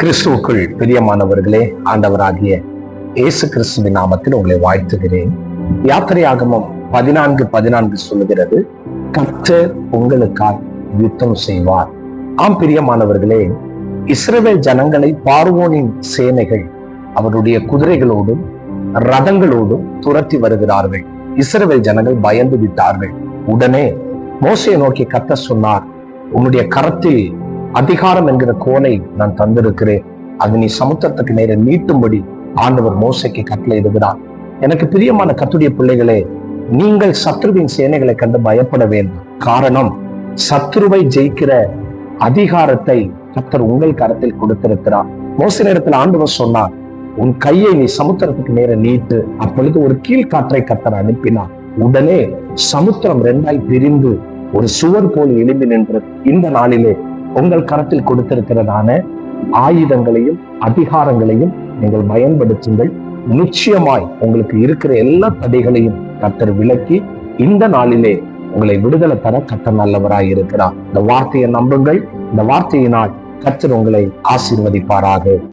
கிறிஸ்துவுக்குள் பிரியமானவர்களே, ஆண்டவராகிய இயேசு கிறிஸ்துவின் நாமத்தில் உங்களை வாழ்த்துகிறேன். யாத்திரையாகமம் 14:14 சொல்லுகிறது, கர்த்தர் உங்களுக்காய் யுத்தம் செய்வார். ஆம் பிரியமானவர்களே, இஸ்ரவேல் ஜனங்களை பார்வோனின் சேனைகள் அவருடைய குதிரைகளோடும் ரதங்களோடும் துரத்தி வருகிறார்கள். இஸ்ரவேல் ஜனங்கள் பயந்து விட்டார்கள். உடனே மோசேயை நோக்கி கர்த்தர் சொன்னார், உன்னுடைய கரத்தில் அதிகாரம் என்கிற கோலை நான் தந்திருக்கிறேன், அது நீ சமுத்திரத்துக்கு நேர நீட்டும்படி ஆண்டவர் மோசேக்கு கட்டளையிடுகிறார். எனக்கு பிரியமான கர்த்தருடைய பிள்ளைகளே, நீங்கள் சத்ருவின் சேனைகளை கண்டு பயப்பட வேண்டும். காரணம், சத்ருவை ஜெயிக்கிற அதிகாரத்தை கர்த்தர் உங்கள் கரத்தில் கொடுத்திருக்கிறார். மோசே நேரத்தில் ஆண்டவர் சொன்னார், உன் கையை நீ சமுத்திரத்துக்கு நேர நீட்டு. அப்பொழுது ஒரு கீழ்காற்றை கர்த்தர் அனுப்பினார். உடனே சமுத்திரம் 2ஆய் பிரிந்து ஒரு சுவர் போல் எழும்பி நின்றது. இந்த நாளிலே உங்கள் கரத்தில் கொடுத்திருக்கிறதான ஆயுதங்களையும் அதிகாரங்களையும் நீங்கள் பயன்படுத்துங்கள். நிச்சயமாய் உங்களுக்கு இருக்கிற எல்லா தடைகளையும் கர்த்தர் விலக்கி இந்த நாளிலே உங்களை விடுதலை தர கர்த்தர் நல்லவராய் இருக்கிறார். இந்த வார்த்தையை நம்புங்கள். இந்த வார்த்தையினால் கர்த்தர் உங்களை ஆசீர்வதிப்பாராக.